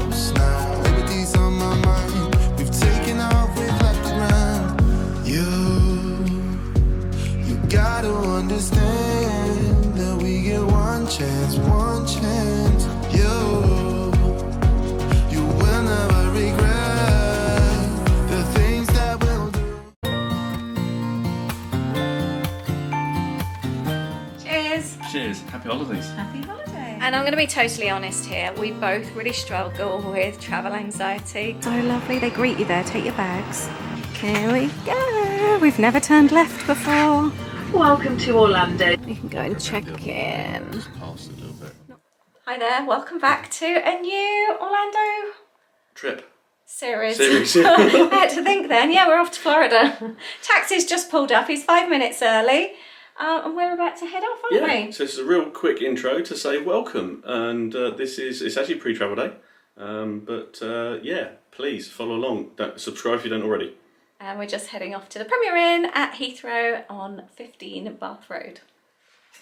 close now. Liberty's on my mind. We've taken off, we've left the ground. You gotta understand that we get one chance, one chance. You will never regret the things that we'll do. Cheers. Cheers. Happy holidays. Happy holidays. And I'm going to be totally honest here. We both really struggle with travel anxiety. So lovely. They greet you there. Take your bags. Here we go. We've never turned left before. Welcome to Orlando. You can go and check in. Past a little bit. Hi there. Welcome back to a new Orlando Trip. series. Yeah. I had to think then. Yeah, we're off to Florida. Taxi's just pulled up. He's 5 minutes early. And we're about to head off, aren't we? So this is a real quick intro to say welcome, and it's actually pre-travel day, yeah, please follow along. Subscribe if you don't already. And we're just heading off to the Premier Inn at Heathrow on 15 Bath Road.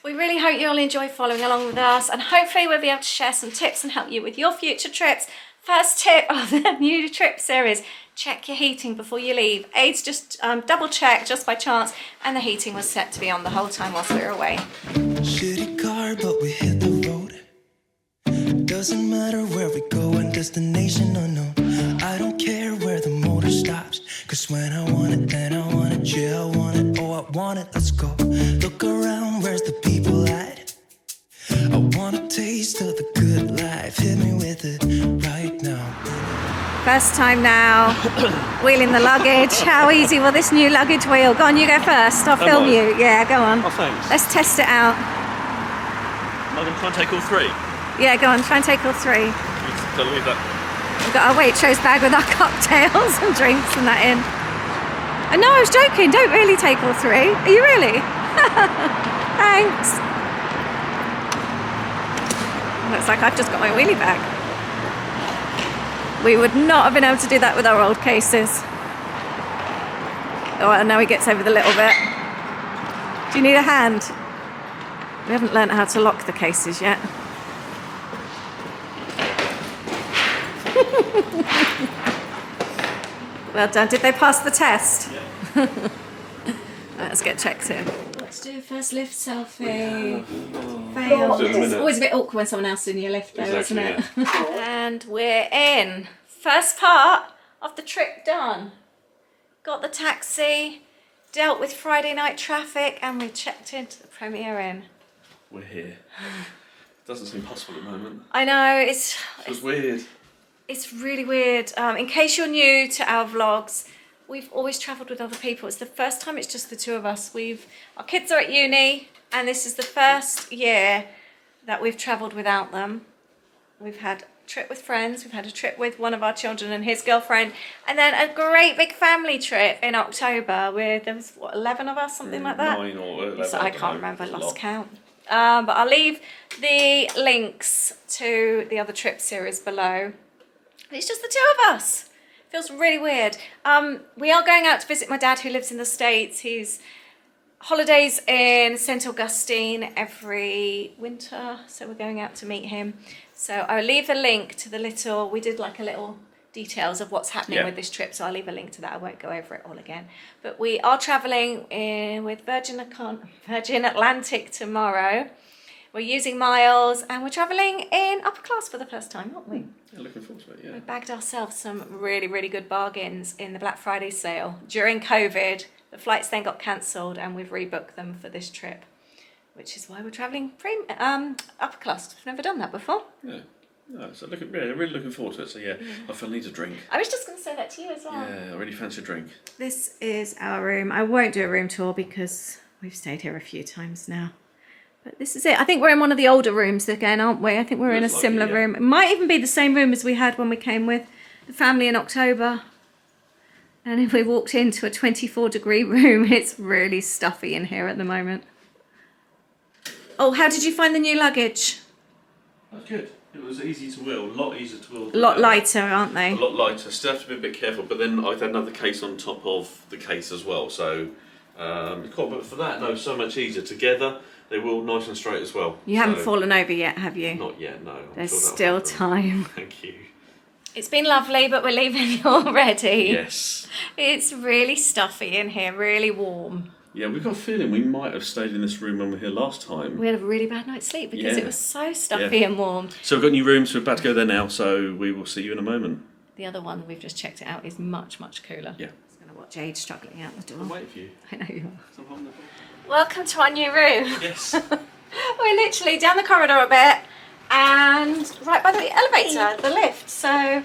We really hope you all enjoy following along with us, and hopefully we'll be able to share some tips and help you with your future trips. First tip of the new trip series, check your heating before you leave. Aids just double check just by chance, and the heating was set to be on the whole time whilst we were away. Shitty car, but we hit the road. Doesn't matter where we go and destination unknown. I don't care where the motor stops, cause when I want it, then I want it. Yeah, I want it, oh I want it, let's go. Look around, where's the people at? I want a taste of the good life. Hit me with it right now. First time now, wheeling the luggage. How easy will this new luggage wheel? Go on, you go first. I'll film you. Yeah, go on. Oh, thanks. Let's test it out. Am I going to try and take all three? Yeah, go on, try and take all three. Tell me that. We've got our Waitrose bag with our cocktails and drinks and that in. Oh, no, I was joking. Don't really take all three. Are you really? Thanks. Looks like I've just got my wheelie bag. We would not have been able to do that with our old cases. Oh, and now he gets over the little bit. Do you need a hand? We haven't learnt how to lock the cases yet. Well done. Did they pass the test? Yeah. Let's get checked in. Let's do a first lift selfie. Fail. It's always a bit awkward when someone else is in your lift though, isn't it? Yeah. And we're in. First part of the trip done. Got the taxi, dealt with Friday night traffic, and we checked into the Premier Inn. We're here. Doesn't seem possible at the moment. I know, it's weird. It's really weird. In case you're new to our vlogs, we've always travelled with other people. It's the first time it's just the two of us. Our kids are at uni, and this is the first year that we've travelled without them. We've had a trip with friends, we've had a trip with one of our children and his girlfriend, and then a great big family trip in October with, there was what, 11 of us, something like that? 9 or 11. So I can't remember, lost count. But I'll leave the links to the other trip series below. It's just the two of us. Feels really weird. We are going out to visit my dad who lives in the States. He's holidays in St. Augustine every winter, so we're going out to meet him. So I'll leave a link to we did like a little details of what's happening with this trip, so I'll leave a link to that. I won't go over it all again. But we are travelling with Virgin Atlantic tomorrow. We're using miles, and we're travelling in upper class for the first time, aren't we? Yeah, looking forward to it, yeah. We bagged ourselves some really, really good bargains in the Black Friday sale. During COVID, the flights then got cancelled, and we've rebooked them for this trip, which is why we're travelling upper class. We've never done that before. Yeah. No, so really looking forward to it. So yeah, I feel I need a drink. I was just going to say that to you as well. Yeah, I really fancy a drink. This is our room. I won't do a room tour because we've stayed here a few times now. But this is it. I think we're in one of the older rooms again, aren't we? I think we're in a similar room. It might even be the same room as we had when we came with the family in October. And if we walked into a 24-degree room, it's really stuffy in here at the moment. Oh, how did you find the new luggage? That's good. It was easy to wheel, a lot easier to wheel. A lot lighter, aren't they? A lot lighter. Still have to be a bit careful, but then I had another case on top of the case as well. So, cool. But for that, no, so much easier together. They wheel nice and straight as well. You haven't fallen over yet, have you? Not yet, no. There's still time. Thank you. It's been lovely, but we're leaving already. Yes. It's really stuffy in here, really warm. Yeah, we've got a feeling we might have stayed in this room when we were here last time. We had a really bad night's sleep because it was so stuffy and warm. So we've got new rooms, we're about to go there now, so we will see you in a moment. The other one, we've just checked it out, is much, much cooler. Yeah. I was going to watch Jade struggling out the door. I'm waiting for you. I know you I'm holding the door. are. Welcome to our new room. Yes. We're literally down the corridor a bit and right by the elevator, the lift. So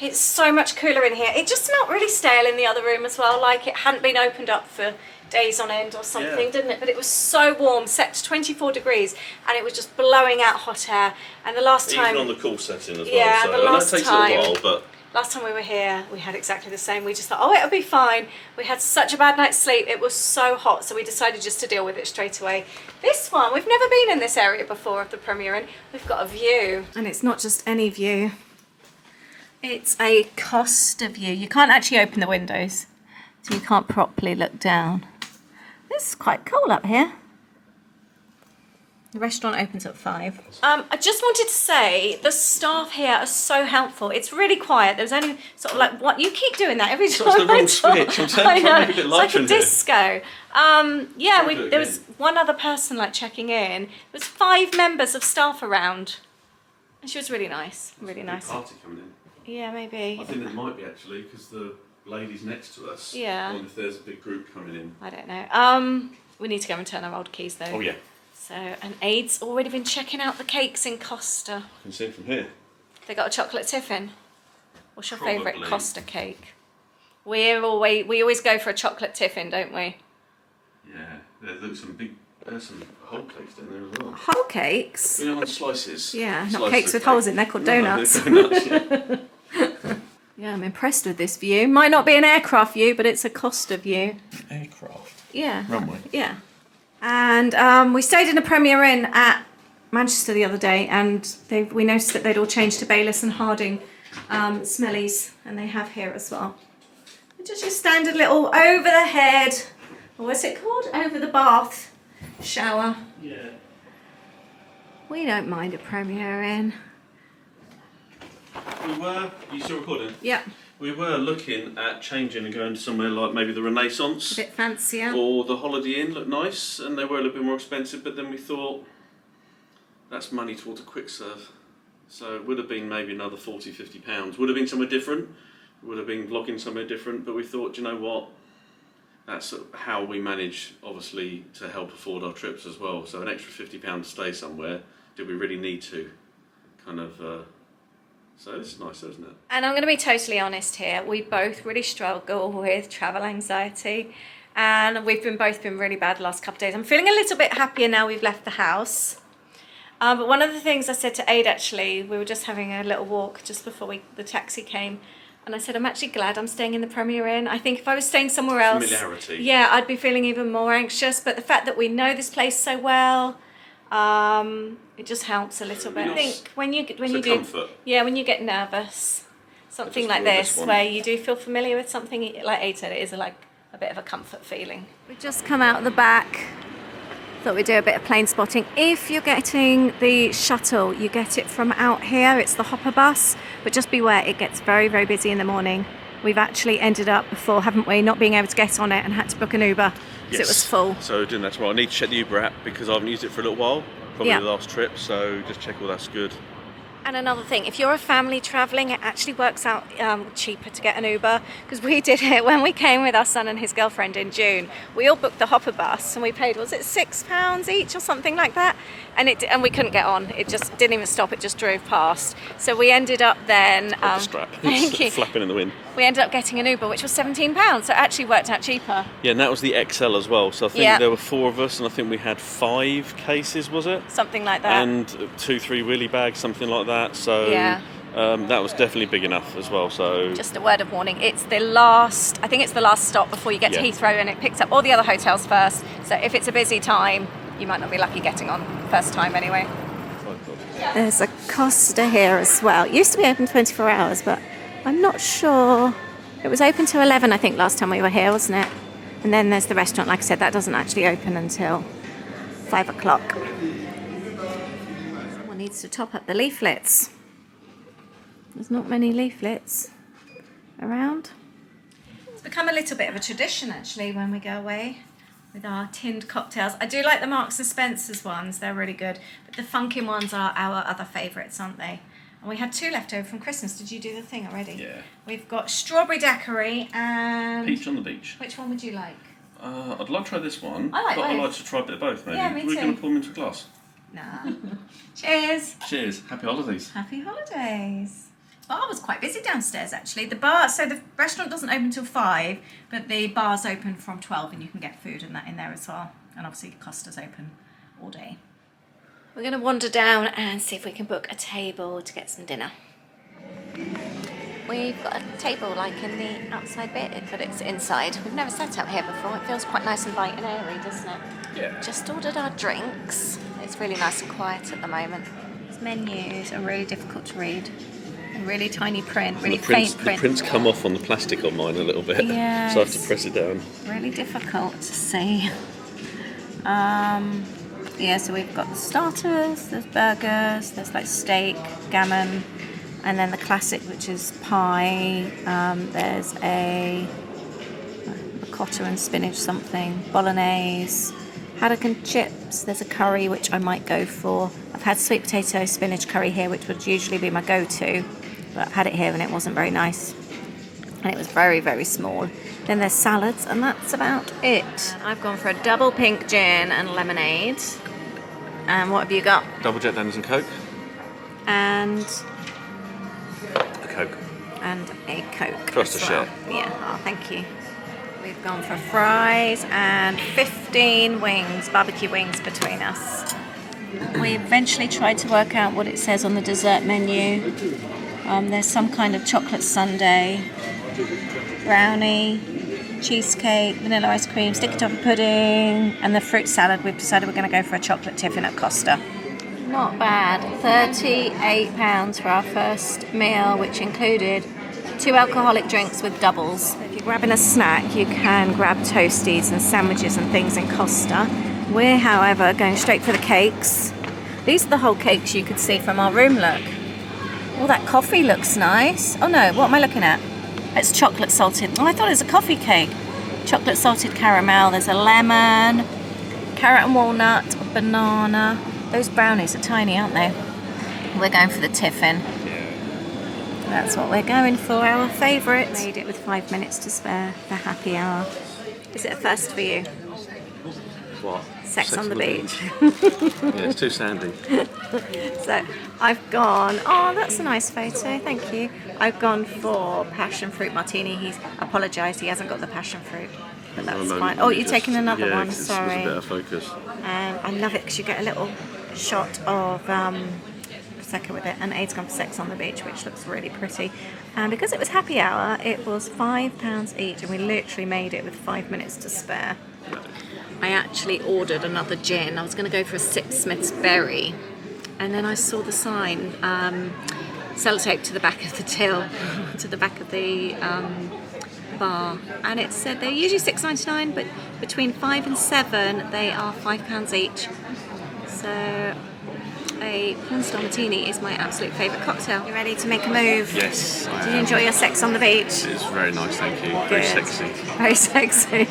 it's so much cooler in here. It just smelled really stale in the other room as well, like it hadn't been opened up for days on end or something, didn't it? But it was so warm, set to 24 degrees, and it was just blowing out hot air. And the last time... Even on the cool setting as well. Yeah, so the last I know it takes time... a while, but... Last time we were here, we had exactly the same. We just thought, oh, it'll be fine. We had such a bad night's sleep. It was so hot, so we decided just to deal with it straight away. This one, we've never been in this area before of the Premier Inn. We've got a view. And it's not just any view. It's a Costa view. You can't actually open the windows, so you can't properly look down. This is quite cool up here. The restaurant opens at 5. I just wanted to say the staff here are so helpful. It's really quiet. There's only sort of like what you keep doing that every time. That's the wrong switch. I'm trying to make it a bit lighter in it's like a disco. Yeah, there was again. one other person like checking in. There was 5 members of staff around, and she was really nice. Really nice. Party coming in. Yeah, maybe. I think there might be actually because the lady's next to us. Yeah. I wonder if there's a big group coming in. I don't know. We need to go and turn our old keys though. Oh yeah. So, and Aid's already been checking out the cakes in Costa. You can see it from here. They got a chocolate tiffin. What's your favourite Probably. Costa cake? We always go for a chocolate tiffin, don't we? Yeah. There's some whole cakes down there as well. Whole cakes? You know, like slices. Yeah, not Slices cakes of with cake. holes in. They're called donuts. No, they're donuts, yeah. Yeah, I'm impressed with this view. Might not be an aircraft view, but it's a Costa view. Aircraft. Yeah. Runway. Yeah. And we stayed in a Premier Inn at Manchester the other day, and we noticed that they'd all changed to Bayliss and Harding smellies, and they have here as well. Just your standard little over the head, or what's it called? Over the bath shower. Yeah. We don't mind a Premier Inn. We were. You still recording? Yeah. We were looking at changing and going to somewhere like maybe the Renaissance. A bit fancier. Or the Holiday Inn looked nice, and they were a little bit more expensive, but then we thought that's money towards a quick serve. So it would have been maybe another £40–50. Would have been somewhere different. Would have been vlogging somewhere different, but we thought, you know what? That's how we manage, obviously, to help afford our trips as well. So an extra £50 to stay somewhere, did we really need to? Kind of... So this is nice, isn't it? And I'm going to be totally honest here. We both really struggle with travel anxiety, and we've both been really bad the last couple of days. I'm feeling a little bit happier now we've left the house. But one of the things I said to Aid, actually, we were just having a little walk just before the taxi came, and I said, I'm actually glad I'm staying in the Premier Inn. I think if I was staying somewhere else, Familiarity. Yeah, I'd be feeling even more anxious. But the fact that we know this place so well, it just helps a little bit. I think when you get nervous, something Just like feel this this, one. where you do feel familiar with something, like Aid said, it is like a bit of a comfort feeling. We've just come out the back. Thought we'd do a bit of plane spotting. If you're getting the shuttle, you get it from out here. It's the hopper bus, but just beware, it gets very, very busy in the morning. We've actually ended up before, haven't we, not being able to get on it and had to book an Uber because it was full. So doing that tomorrow. I need to check the Uber app because I haven't used it for a little while. Probably Yeah. the last trip, so just check all that's good. And another thing, if you're a family travelling, it actually works out cheaper to get an Uber, because we did it when we came with our son and his girlfriend in June. We all booked the hopper bus and we paid, was it £6 each or something like that? And we couldn't get on. It just didn't even stop. It just drove past. So we ended up then... The strap. Thank you. Flapping in the wind. We ended up getting an Uber, which was £17, so it actually worked out cheaper. Yeah, and that was the XL as well. So I think there were 4 of us, and I think we had 5 cases, was it? Something like that. And 2–3 wheelie bags, something like that. So that was definitely big enough as well. So just a word of warning, it's the last stop before you get to Heathrow, and it picks up all the other hotels first. So if it's a busy time, you might not be lucky getting on first time anyway. There's a Costa here as well. It used to be open 24 hours, but I'm not sure. It was open till 11, I think, last time we were here, wasn't it? And then there's the restaurant, like I said, that doesn't actually open until 5 o'clock. Someone needs to top up the leaflets. There's not many leaflets around. It's become a little bit of a tradition actually when we go away with our tinned cocktails. I do like the Marks and Spencer's ones, they're really good, but the Funkin' ones are our other favourites, aren't they? And we had 2 left over from Christmas. Did you do the thing already? Yeah. We've got strawberry daiquiri and... Peach on the beach. Which one would you like? I'd like to try this one. I like but I'd both. like to try a bit of both, maybe. Yeah, me We're too. going to pour them into a glass. Nah. Cheers. Cheers. Happy holidays. Happy holidays. The bar was quite busy downstairs actually. The bar, so the restaurant doesn't open till 5, but the bar's open from 12 and you can get food and that in there as well. And obviously Costa's open all day. We're going to wander down and see if we can book a table to get some dinner. We've got a table like in the outside bit, but it's inside. We've never sat out here before. It feels quite nice and light and airy, doesn't it? Yeah. Just ordered our drinks. It's really nice and quiet at the moment. These menus are really difficult to read. Really tiny print, really faint print. The print's come off on the plastic on mine a little bit, Yes. so I have to press it down. Really difficult to see. Yeah, so we've got the starters, there's burgers, there's like steak, gammon, and then the classic, which is pie. There's a ricotta and spinach something, bolognese, haddock and chips. There's a curry, which I might go for. I've had sweet potato spinach curry here, which would usually be my go-to, but I've had it here and it wasn't very nice. And it was very, very small. Then there's salads, and that's about it. I've gone for a double pink gin and lemonade. And what have you got? Double Jet Daniels and Coke. And A Coke. a Coke. For us as to well. share. Yeah, oh, thank you. We've gone for fries and 15 wings, barbecue wings between us. We eventually tried to work out what it says on the dessert menu. There's some kind of chocolate sundae, brownie, cheesecake, vanilla ice cream, sticky toffee pudding, and the fruit salad. We've decided we're going to go for a chocolate tiffin at Costa. Not bad. £38 for our first meal, which included 2 alcoholic drinks with doubles. If you're grabbing a snack, you can grab toasties and sandwiches and things in Costa. We're, however, going straight for the cakes. These are the whole cakes you could see from our room, look. Oh, that coffee looks nice. Oh no, what am I looking at? It's chocolate salted. Oh, I thought it was a coffee cake. Chocolate salted caramel. There's a lemon, carrot and walnut, banana. Those brownies are tiny, aren't they? We're going for the tiffin. That's what we're going for, our favourite. Made it with 5 minutes to spare for happy hour. Is it a first for you? What? Sex on the beach. Yeah, it's too sandy. So I've gone, oh, that's a nice photo, thank you. I've gone for passion fruit martini. He's apologised, he hasn't got the passion fruit, but that's fine. Oh, you're taking another one, sorry. It's a better focus. I love it because you get a little shot of Prosecco with it, and Aid's gone for Sex on the Beach, which looks really pretty. And because it was happy hour, it was £5 each, and we literally made it with 5 minutes to spare. I actually ordered another gin. I was going to go for a Sixsmith's Berry, and then I saw the sign, sellotape to the back of the till, to the back of the bar, and it said they're usually $6.99, but between 5 and 7 they are £5 each. So a porn star martini is my absolute favourite cocktail. You ready to make a move? Yes. Did you enjoy your sex on the beach? It's very nice, thank you. Good. Very sexy. Very sexy.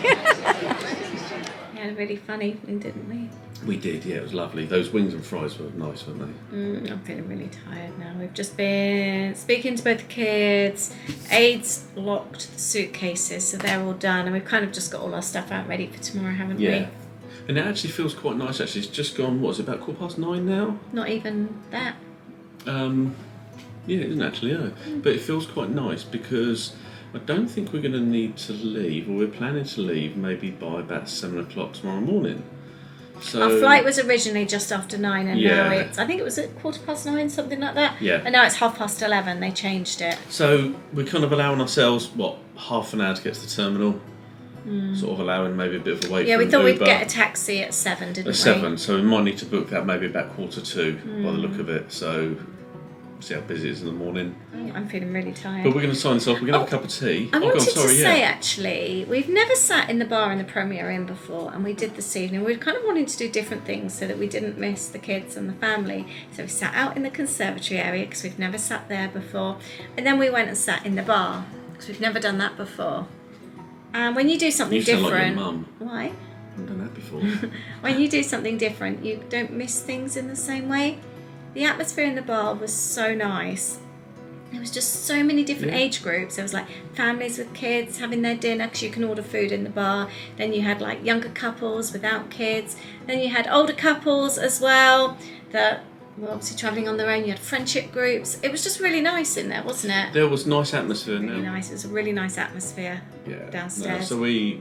Yeah, really funny, didn't we? We did, yeah, it was lovely. Those wings and fries were nice, weren't they? I'm feeling really tired now. We've just been speaking to both the kids. Aid's locked the suitcases, so they're all done, and we've kind of just got all our stuff out ready for tomorrow, haven't we? And it actually feels quite nice, actually. It's just gone, what is it, about 9:15 now? Not even that. Yeah, it isn't actually, no. But it feels quite nice because I don't think we're going to need to leave, or we're planning to leave maybe by about 7 o'clock tomorrow morning. So Our flight was originally just after 9, and Yeah. now it's, I think it was at 9:15, something like that. Yeah. And now it's 11:30. They changed it. So we're kind of allowing ourselves, half an hour to get to the terminal? Sort of allowing maybe a bit of a wait Yeah, for we an thought we'd Uber. get a taxi at 7, didn't we? At 7, so we might need to book that maybe about 7:45 by the look of it. So see how busy it is in the morning. I'm feeling really tired. But we're going to sign this off. We're going to have a cup of tea. I wanted to say, actually, we've never sat in the bar in the Premier Inn before, and we did this evening. We were kind of wanting to do different things so that we didn't miss the kids and the family. So we sat out in the conservatory area because we've never sat there before. And then we went and sat in the bar because we've never done that before. And when you do something different... You sound like your mum. Why? I haven't done that before. When you do something different, you don't miss things in the same way. The atmosphere in the bar was so nice. There was just so many different age groups. There was like families with kids having their dinner because you can order food in the bar. Then you had like younger couples without kids. Then you had older couples as well that were obviously travelling on their own. You had friendship groups. It was just really nice in there, wasn't it? There was nice atmosphere. Really nice. It was a really nice atmosphere downstairs. So we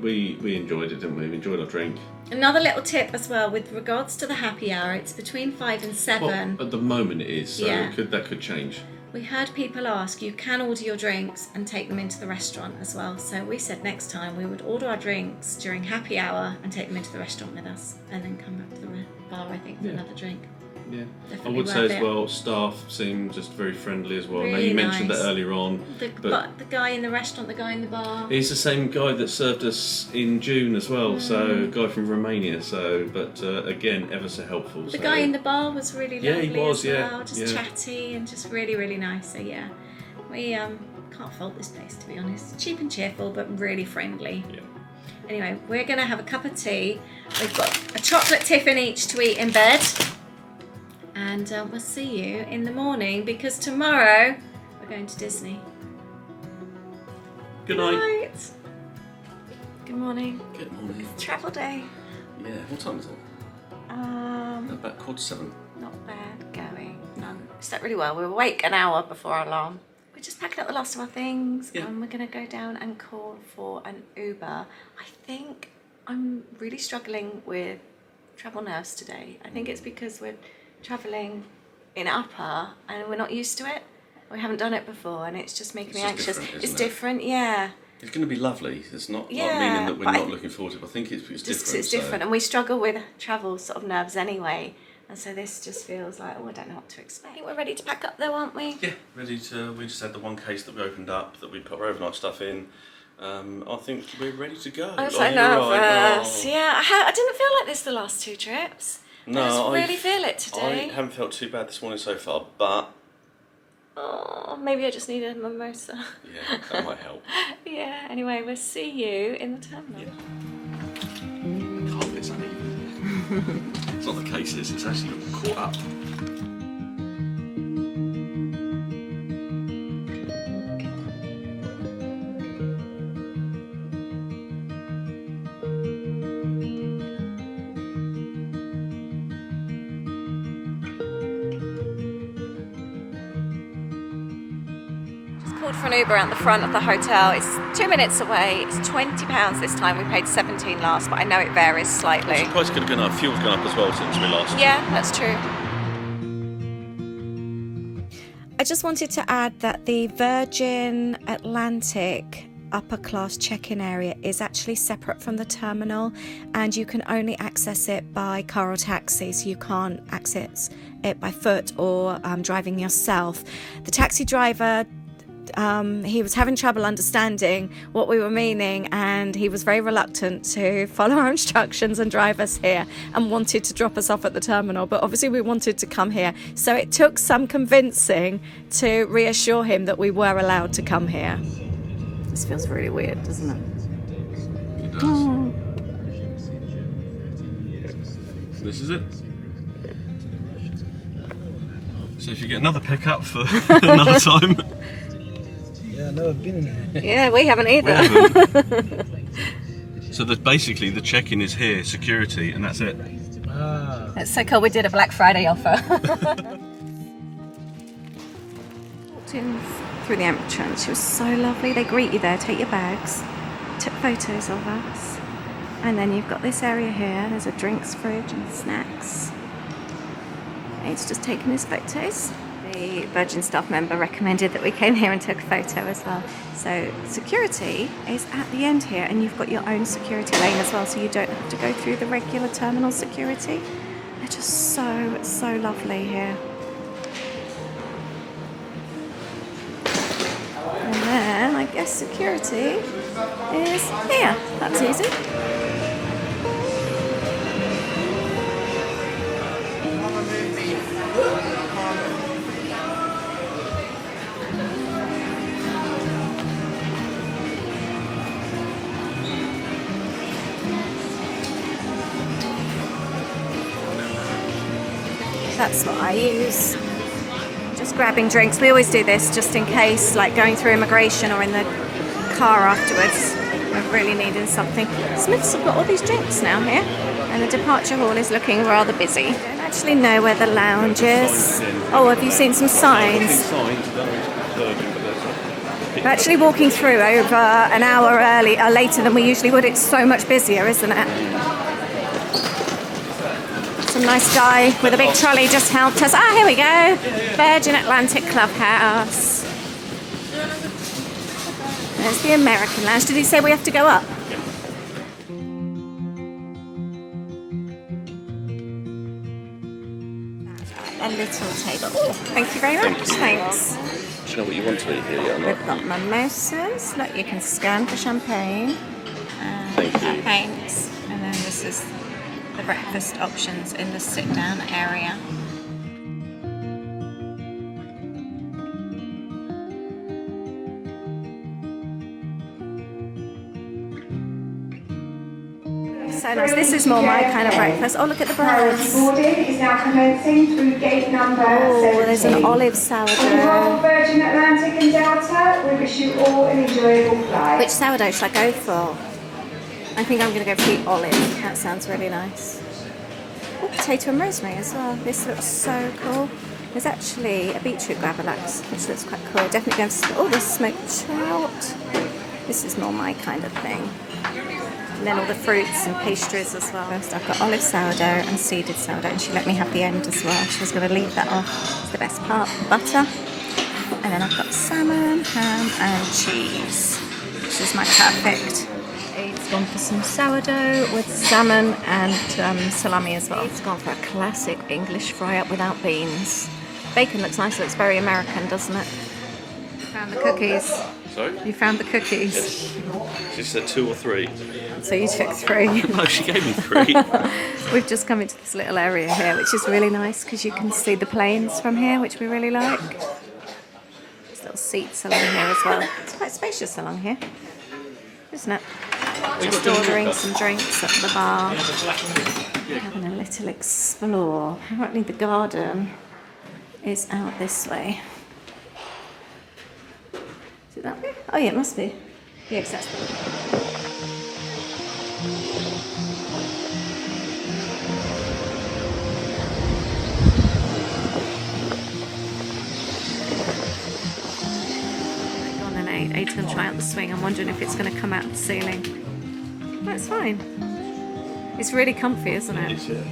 enjoyed it, didn't we? We enjoyed our drink. Another little tip as well with regards to the happy hour. It's between 5 and 7. Well, at the moment it is, so that could change. We heard people ask, you can order your drinks and take them into the restaurant as well. So we said next time we would order our drinks during happy hour and take them into the restaurant with us and then come back to the bar, I think, for another drink. Yeah, Definitely I would say as it. well, staff seem just very friendly as well. Really Now you mentioned nice. that earlier on. But the guy in the restaurant, the guy in the bar. He's the same guy that served us in June as well, so a guy from Romania. So, but again, ever so helpful. The guy in the bar was really lovely he was, as well, just chatty and just really, really nice. So yeah, we can't fault this place, to be honest. Cheap and cheerful, but really friendly. Yeah. Anyway, we're gonna have a cup of tea. We've got a chocolate tiffin each to eat in bed. And we'll see you in the morning because tomorrow we're going to Disney. Good night. Good morning. Good morning. It's travel day. Yeah, what time is it? About 7:15. Not bad going. No, slept really well. We were awake an hour before our alarm. We're just packing up the last of our things and we're going to go down and call for an Uber. I think I'm really struggling with travel nerves today. I think it's because we're travelling in upper and we're not used to it. We haven't done it before and it's just making me anxious. It's different, yeah. It's going to be lovely. It's not like meaning that we're not looking forward to it. I think it's different. Just it's different and we struggle with travel sort of nerves anyway. And so this just feels like, I don't know what to expect. I think we're ready to pack up though, aren't we? Yeah, ready to. We just had the one case that we opened up that we put our overnight stuff in. I think we're ready to go. I'm so nervous. Yeah, I didn't feel like this the last 2 trips. No, I just really feel it today. I haven't felt too bad this morning so far, but... Oh, maybe I just need a mimosa. Yeah, that might help. Yeah, anyway, we'll see you in the terminal. Yeah. Carpet's uneven. It's not the cases, it's actually caught up. For an Uber at the front of the hotel. It's 2 minutes away. It's £20 this time. We paid 17 last, but I know it varies slightly. The price could have gone up. Fuel's gone up as well since we last. Yeah, that's true. I just wanted to add that the Virgin Atlantic upper class check-in area is actually separate from the terminal and you can only access it by car or taxi, so you can't access it by foot or driving yourself. The taxi driver he was having trouble understanding what we were meaning and he was very reluctant to follow our instructions and drive us here and wanted to drop us off at the terminal, but obviously we wanted to come here, so it took some convincing to reassure him that we were allowed to come here. This feels really weird, doesn't it? It does. Oh. This is it. So if you get another pickup for another time. Yeah, I've never been in here. Yeah, we haven't either. So basically the check-in is here, security, and that's it. Ah. That's so cool, we did a Black Friday offer. Walked in through the entrance, she was so lovely. They greet you there, take your bags, took photos of us. And then you've got this area here, there's a drinks fridge and snacks. It's just taking his photos. The Virgin staff member recommended that we came here and took a photo as well. So security is at the end here and you've got your own security lane as well, so you don't have to go through the regular terminal security. They're just so lovely here. guess security is here. That's easy. That's what I use. Just grabbing drinks. We always do this just in case, like going through immigration or in the car afterwards. We're really needing something. Smiths have got all these drinks now here, and the departure hall is looking rather busy. I don't actually know where the lounge is. Oh, have you seen some signs? We're actually walking through over an hour later than we usually would. It's so much busier, isn't it? Some nice guy with a big trolley just helped us. Ah, here we go. Virgin Atlantic Clubhouse. There's the American lounge. Did he say we have to go up? A little table. Oh, thank you very much. Thanks. Do you know what you want to eat here? We've got mimosas. Look, you can scan for champagne. Thank you. Thanks. And then this is the breakfast options in the sit-down area. So nice. This is more my kind of breakfast. Oh, look at the birds. Boarding is now commencing through gate number 17. There's an olive sourdough. Virgin Atlantic and Delta, we wish you all an enjoyable flight. Which sourdough should I go for? I think I'm going to go for the olive. That sounds really nice. Oh, potato and rosemary as well. This looks so cool. There's actually a beetroot gravlax, which looks quite cool. Definitely going to... Oh, there's smoked trout. This is more my kind of thing. And then all the fruits and pastries as well. First I've got olive sourdough and seeded sourdough, and she let me have the end as well. She was going to leave that off. It's the best part. Butter. And then I've got salmon, ham and cheese. This is my perfect. It's gone for some sourdough with salmon and salami as well. It's gone for a classic English fry up without beans. Bacon looks nice. It looks very American, doesn't it? You found the cookies. Sorry? You found the cookies. Yes. She said 2 or 3. So you took 3. No, she gave me 3. We've just come into this little area here, which is really nice because you can see the plains from here, which we really like. There's little seats along here as well. It's quite spacious along here, isn't it? Just ordering some drinks at the bar. Having a little explore. Apparently the garden is out this way. Is it that way? Oh yeah, it must be. Yeah, exactly. Gone and Aid's going to try out the swing. I'm wondering if it's going to come out the ceiling. No, it's fine. It's really comfy, isn't it? It's, yeah.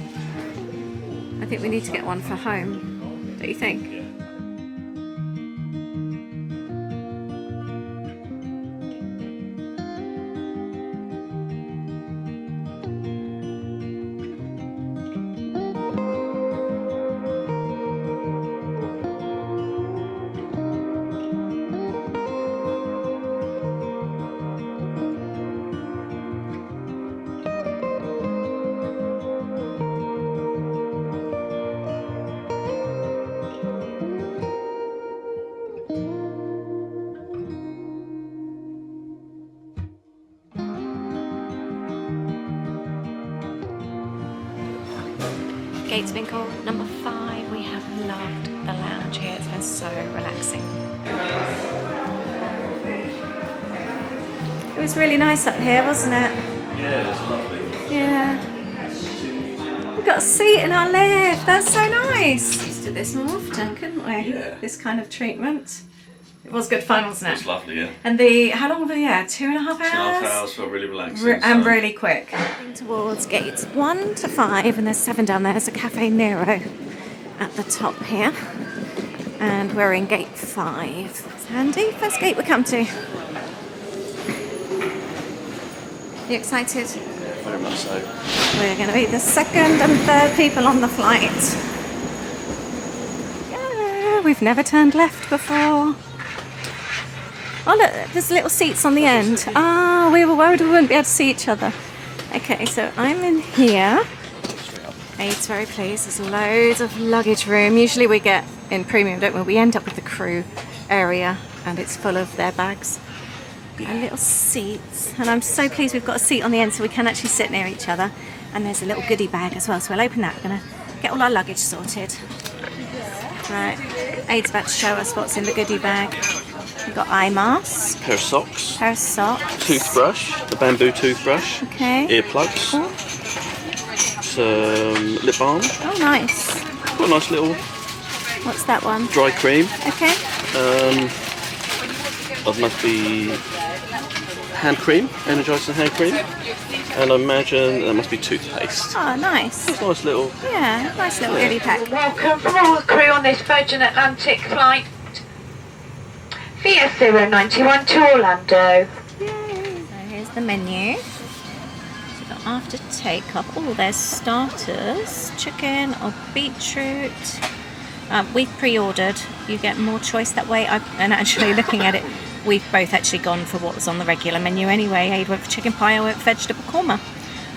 I think we need to get one for home. Don't you think? Yeah. Gateswinkle number 5. We have loved the lounge here. It's been so relaxing. It was really nice up here, wasn't it? Yeah, it's lovely. Yeah. We got a seat in our lift. That's so nice. We used to do this more often, couldn't we? Yeah. This kind of treatment. It was good fun, wasn't it? It's lovely, yeah. And how long were we here? 2.5 hours? 2.5 hours felt really relaxing. And really quick. Towards gates 1 to 5, and there's 7 down there. There's a Cafe Nero at the top here. And we're in gate 5. It's handy. First gate we come to. You excited? Very much so. We're going to be the 2nd and 3rd people on the flight. Yeah, we've never turned left before. Oh look, there's little seats on the end. Ah, we were worried we wouldn't be able to see each other. Okay, so I'm in here. Aid's very pleased. There's loads of luggage room. Usually we get in premium, don't we? We end up with the crew area and it's full of their bags. And little seats. And I'm so pleased we've got a seat on the end so we can actually sit near each other. And there's a little goodie bag as well, so we'll open that. We're going to get all our luggage sorted. Right, Aid's about to show us what's in the goodie bag. We've got eye mask. Pair of socks. Pair of socks. Toothbrush, the bamboo toothbrush. Okay. Earplugs. Cool. Some lip balm. Oh, nice. Got a nice little What's that one? dry cream. Okay. That must be hand cream, energizing hand cream. And I imagine that must be toothpaste. Oh, nice. Nice little. Yeah, nice little goodie pack. Welcome from all the crew on this Virgin Atlantic flight VS091 to Orlando. So here's the menu. So got after takeoff. Oh, there's starters, chicken or beetroot. We've pre-ordered. You get more choice that way. And actually looking at it, we've both actually gone for what was on the regular menu anyway. Aid went for chicken pie, I went for vegetable korma.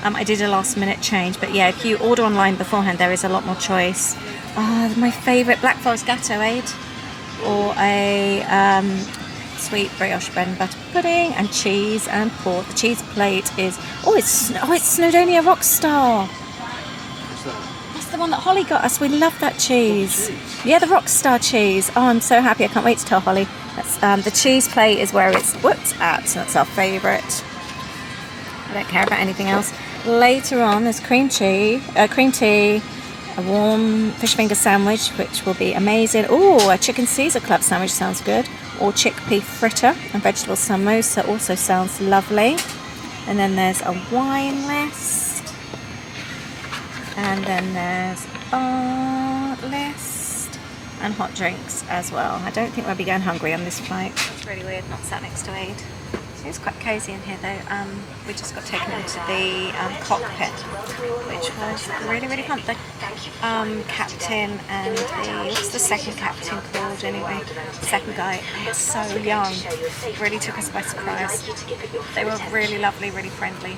I did a last minute change, but yeah, if you order online beforehand, there is a lot more choice. Oh, my favourite Black Forest Gatto, Aid. Or a sweet brioche bread and butter pudding and cheese and pork. The cheese plate is it's Snowdonia Rockstar. That's the one that Holly got us. We love that cheese. Yeah, the Rockstar cheese. Oh, I'm so happy. I can't wait to tell Holly. That's the cheese plate is where it's at. So that's our favourite. I don't care about anything else. Later on, there's cream tea, a warm fish finger sandwich, which will be amazing. Oh, a chicken Caesar club sandwich sounds good. Or chickpea fritter and vegetable samosa also sounds lovely. And then there's a wine list. And then there's a bar list. And hot drinks as well. I don't think we'll be going hungry on this flight. It's really weird not sat next to Aid. It's quite cosy in here though. We just got taken into the cockpit, which was really, really fun. The captain and what's the second captain called anyway? The second guy, he's so young. Really took us by surprise. They were really lovely, really friendly.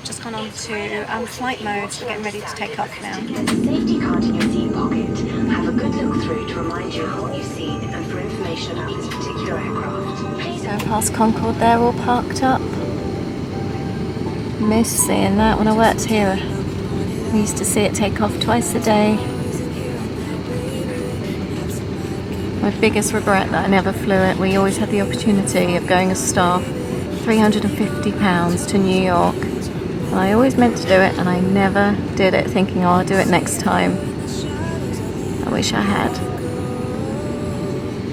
Just gone on to flight mode, so we're getting ready to take off now. There's a safety card in your seat pocket. Have a good look through to remind you of what you've seen and for information about this particular aircraft. So past Concorde, they're all parked up. Miss seeing that when I worked here. We used to see it take off twice a day. My biggest regret that I never flew it. We always had the opportunity of going as staff, £350 to New York. And I always meant to do it and I never did it, thinking, oh, I'll do it next time. I wish I had.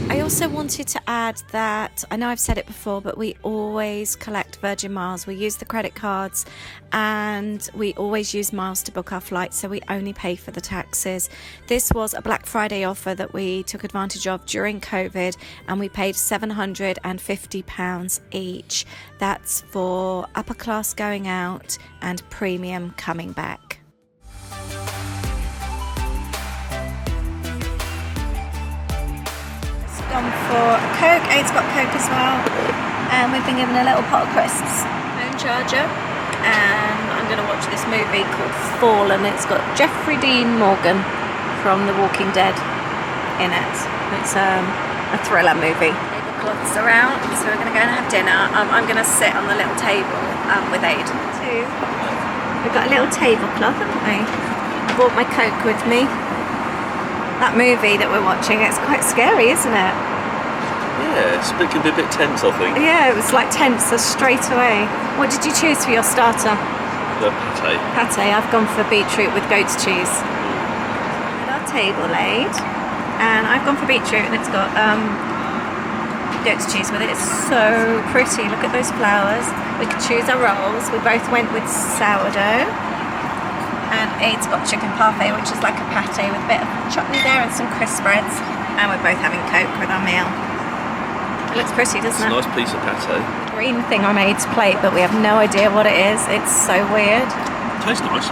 I also wanted to add that, I know I've said it before, but we always collect Virgin Miles. We use the credit cards and we always use miles to book our flights, so we only pay for the taxes. This was a Black Friday offer that we took advantage of during COVID and we paid £750 each. That's for upper class going out and premium coming back. Gone for a Coke. Aid's got Coke as well, and we've been given a little pot of crisps. Phone charger, and I'm going to watch this movie called Fallen. It's got Jeffrey Dean Morgan from The Walking Dead in it. It's a thriller movie. Tablecloths are out, so we're going to go and have dinner. I'm going to sit on the little table with Aid. We've got a little tablecloth, haven't we? I brought my Coke with me. That movie that we're watching, it's quite scary, isn't it? Yeah, it can be a bit tense, I think. Yeah, it was like tense straight away. What did you choose for your starter? The pate. Pate. I've gone for beetroot with goat's cheese. Our table laid, and I've gone for beetroot, and it's got goat's cheese with it. It's so pretty. Look at those flowers. We could choose our rolls. We both went with sourdough. And Aid's got chicken parfait, which is like a pate with a bit of chutney there and some crisp spreads. And we're both having Coke with our meal. It looks pretty, doesn't it? It's a nice piece of pate. Green thing on Aid's plate, but we have no idea what it is. It's so weird. Tastes nice.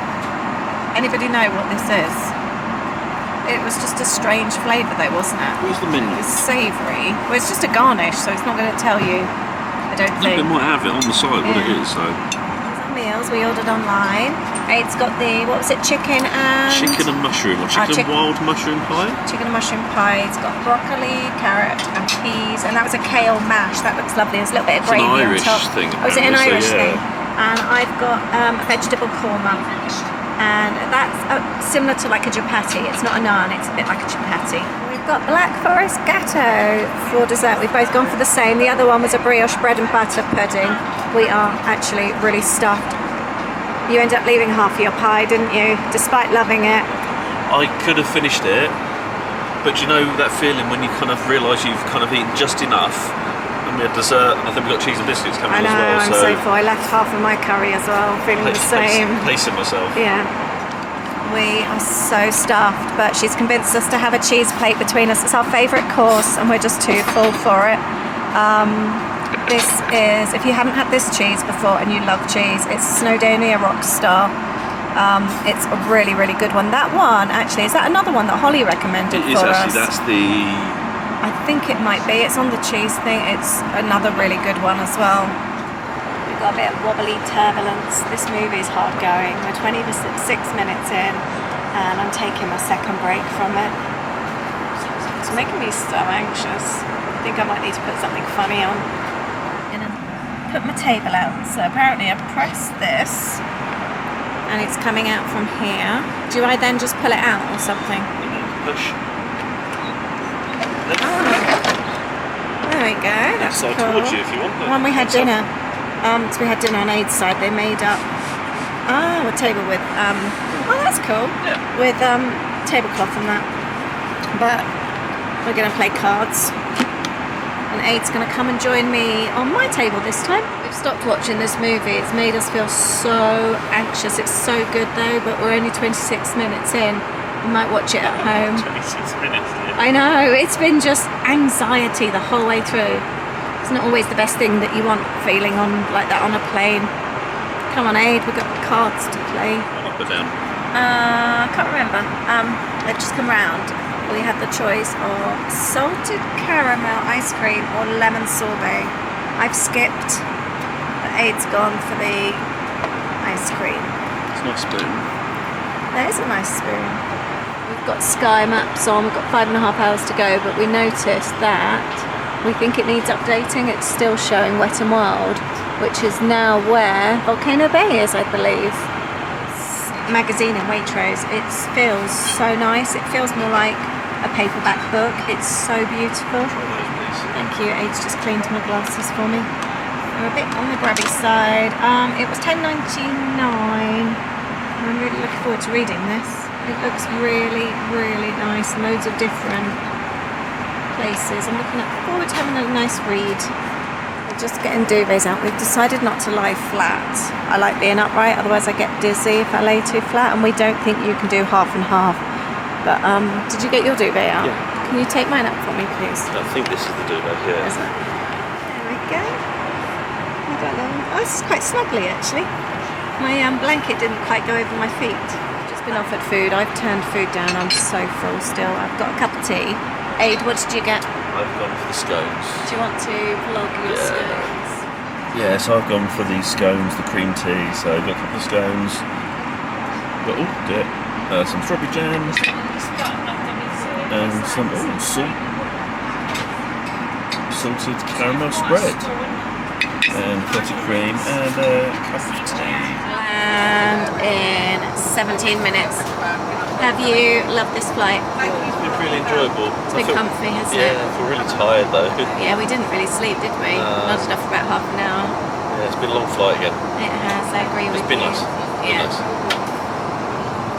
Anybody know what this is? It was just a strange flavour though, wasn't it? Where's the menu? It's savoury. Well, it's just a garnish, so it's not going to tell you, I don't They think. might have it on the side what it Yeah. is. So These are meals we ordered online. Aid's got the, what was it, chicken and... chicken and mushroom, or chicken and wild mushroom pie. Chicken and mushroom pie. It's got broccoli, carrot and peas, and that was a kale mash. That looks lovely. There's a little bit of It's an gravy Irish on top. thing, Oh, is it an apparently, Irish so, yeah. thing? And I've got vegetable korma, and that's similar to like a chapati. It's not a naan, it's a bit like a chapati. We've got Black Forest Gatto for dessert. We've both gone for the same. The other one was a brioche bread and butter pudding. We are actually really stuffed. You end up leaving half of your pie, didn't you? Despite loving it. I could have finished it, but you know that feeling when you kind of realise you've kind of eaten just enough. And we had dessert, and I think we got cheese and biscuits coming I know, as well. I'm so full. I left half of my curry as well, feeling the same. Pacing myself. Yeah. We are so stuffed, but she's convinced us to have a cheese plate between us. It's our favourite course, and we're just too full for it. This is, if you haven't had this cheese before and you love cheese, it's Snowdonia Rockstar. It's a really, really good one. That one, actually, is that another one that Holly recommended It is for actually, us? that's the... I think it might be. It's on the cheese thing. It's another really good one as well. We've got a bit of wobbly turbulence. This movie is hard going. We're 26 minutes in, and I'm taking my second break from it. It's making me so anxious. I think I might need to put something funny on. Put my table out. So apparently I press this, and it's coming out from here. Do I then just pull it out or something? Push. There we go. That's Side cool. towards you if you want. When we had dinner, so we had dinner on Aid's side. They made up a table with oh, that's cool. Yeah. With tablecloth and that. But we're going to play cards, and Aid's going to come and join me on my table this time. We've stopped watching this movie. It's made us feel so anxious. It's so good though, but we're only 26 minutes in. We might watch it at home. 26 minutes. I know, it's been just anxiety the whole way through. It's not always the best thing that you want feeling on like that on a plane. Come on, Aid, we've got cards to play. Up or down? I can't remember. They've just come round. We had the choice of salted caramel ice cream or lemon sorbet. I've skipped, but Aid's gone for the ice cream. It's a nice spoon. That is a nice spoon. We've got sky maps on, we've got 5.5 hours to go, but we noticed that we think it needs updating. It's still showing Wet and Wild, which is now where Volcano Bay is, I believe. Magazine in Waitrose. It feels so nice. It feels more like a paperback book. It's so beautiful. Thank you. Aid's just cleaned my glasses for me. They're a bit on the grabby side. It was $10.99. I'm really looking forward to reading this. It looks really, really nice. Loads of different places. I'm looking forward to having a nice read. We're just getting duvets out. We've decided not to lie flat. I like being upright, otherwise I get dizzy if I lay too flat, and we don't think you can do half and half. But did you get your duvet out? Yeah. Can you take mine up for me, please? I think this is the duvet, yeah. Is it? There we go. I don't know. Oh, this is quite snuggly actually. My blanket didn't quite go over my feet. Just been offered food. I've turned food down. I'm so full still. I've got a cup of tea. Aid, what did you get? I've gone for the scones. Do you want to vlog your Yeah. scones? Yeah, so I've gone for the scones, the cream tea. So I've got a couple of scones. Got some strawberry jam and some salted caramel spread and clotted cream and a cup of tea. And in 17 minutes. Have you loved this flight? It's been really enjoyable. It's been comfy, hasn't Yeah, it? I feel really tired though. Yeah, we didn't really sleep, did we? Not enough for about half an hour. Yeah, it's been a long flight again. It has, I agree with It's been you. nice. Yeah. Been nice.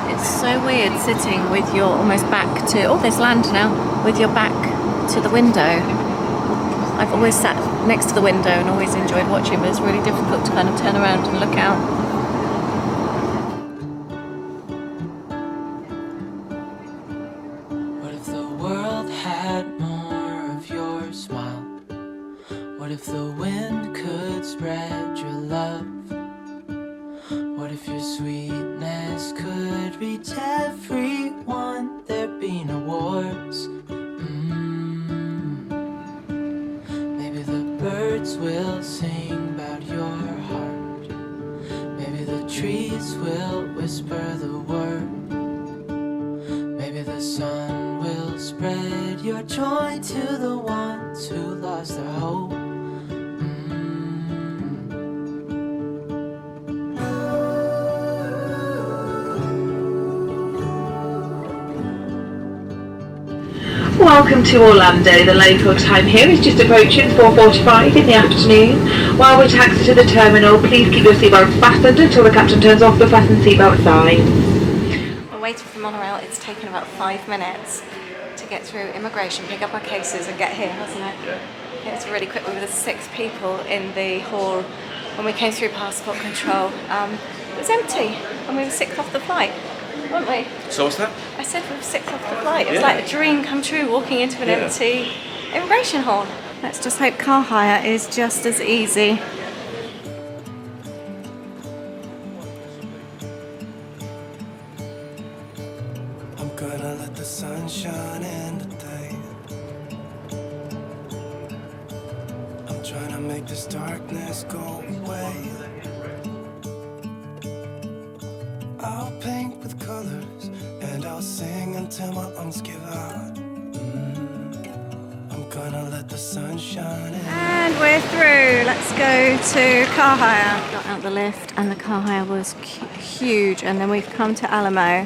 It's so weird sitting with your almost back to, oh there's land now, with your back to the window. I've always sat next to the window and always enjoyed watching, but it's really difficult to kind of turn around and look out. What if the world had more of your smile? What if the wind could spread your love? What if your sweetness could reach everyone? There'd be rewards. Maybe the birds will sing about your heart. Maybe the trees will whisper the word. Maybe the sun will spread your joy to the ones who lost their hope. Welcome to Orlando. The local time here is just approaching 4:45 in the afternoon. While we taxi to the terminal, please keep your seatbelt fastened until the captain turns off the fasten seatbelt sign. We're waiting for monorail. It's taken about 5 minutes to get through immigration, pick up our cases and get here, hasn't it? Yeah. It's really quick. We were the 6 people in the hall when we came through passport control. It was empty and we were 6th off the flight, weren't we? So what's that? I said we were 6th off the flight. It was like a dream come true walking into an empty immigration hall. Let's just hope car hire is just as easy. I'm gonna let the sun shine in today. I'm trying to make this darkness go away. I'll paint with colors and I'll sing until my lungs give out. I'm gonna let the sun shine in. And we're through. Let's go to car hire. Got out the lift and the car hire was huge, and then we've come to Alamo